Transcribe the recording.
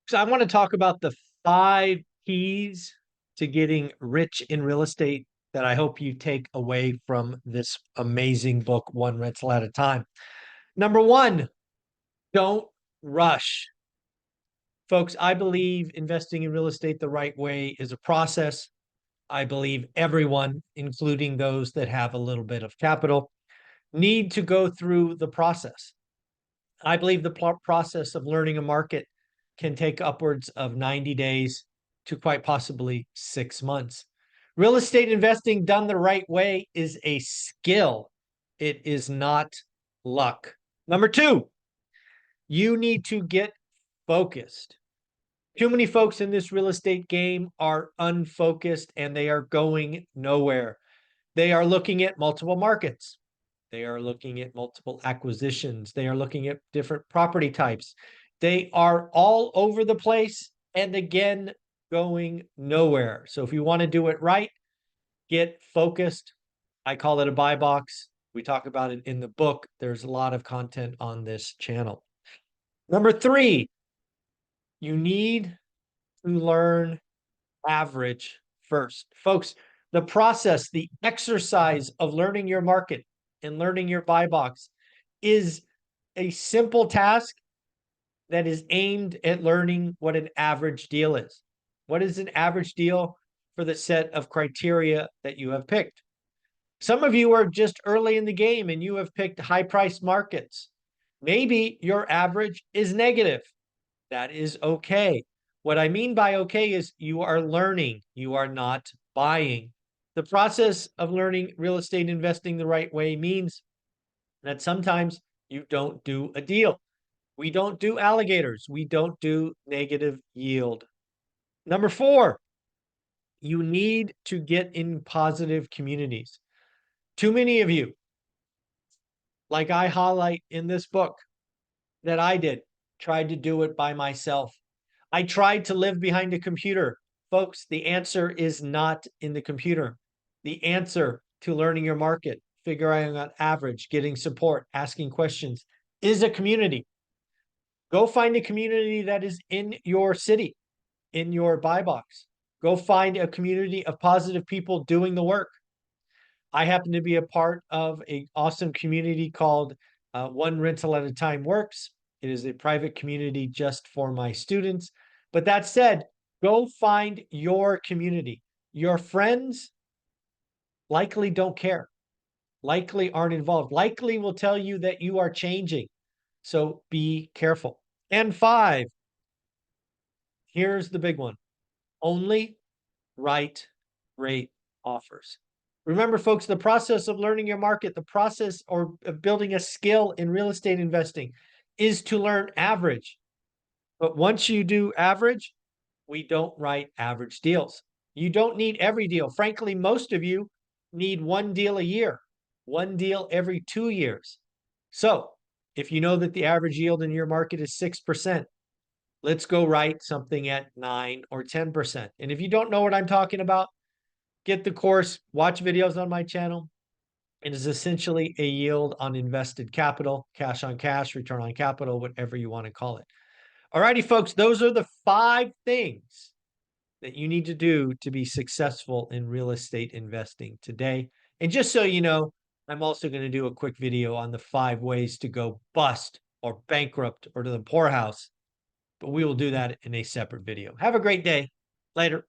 So I want to talk about the 5 keys to getting rich in real estate that I hope you take away from this amazing book, One Rental at a Time. Number one, don't rush. Folks, I believe investing in real estate the right way is a process. I believe everyone, including those that have a little bit of capital, need to go through the process. I believe the process of learning a market can take upwards of 90 days to quite possibly 6 months. Real estate investing done the right way is a skill. It is not luck. Number two, you need to get focused. Too many folks in this real estate game are unfocused and they are going nowhere. They are looking at multiple markets. They are looking at multiple acquisitions. They are looking at different property types. They are all over the place and again, going nowhere. So if you want to do it right, get focused. I call it a buy box. We talk about it in the book. There's a lot of content on this channel. Number three, you need to learn average first. Folks, the process, the exercise of learning your market and learning your buy box is a simple task that is aimed at learning what an average deal is. What is an average deal for the set of criteria that you have picked? Some of you are just early in the game and you have picked high price markets. Maybe your average is negative. That is okay. What I mean by okay is you are learning, you are not buying. The process of learning real estate investing the right way means that sometimes you don't do a deal. We don't do alligators. We don't do negative yield. Number four, you need to get in positive communities. Too many of you, like I highlight in this book that I did, tried to do it by myself. I tried to live behind a computer. Folks, the answer is not in the computer. The answer to learning your market, figuring out average, getting support, asking questions is a community. Go find a community that is in your city, in your buy box. Go find a community of positive people doing the work. I happen to be a part of an awesome community called One Rental at a Time Works. It is a private community just for my students. But that said, go find your community. Your friends likely don't care, likely aren't involved, likely will tell you that you are changing. So be careful. And five, here's the big one. Only write great offers. Remember, folks, the process of learning your market, the process or of building a skill in real estate investing is to learn average. But once you do average, we don't write average deals. You don't need every deal. Frankly, most of you need one deal a year, one deal every 2 years. So if you know that the average yield in your market is 6%, let's go write something at 9 or 10%. And if you don't know what I'm talking about, get the course, watch videos on my channel. It is essentially a yield on invested capital, cash on cash, return on capital, whatever you want to call it. All righty, folks, those are the 5 things that you need to do to be successful in real estate investing today. And just so you know, I'm also going to do a quick video on the 5 ways to go bust or bankrupt or to the poorhouse, but we will do that in a separate video. Have a great day. Later.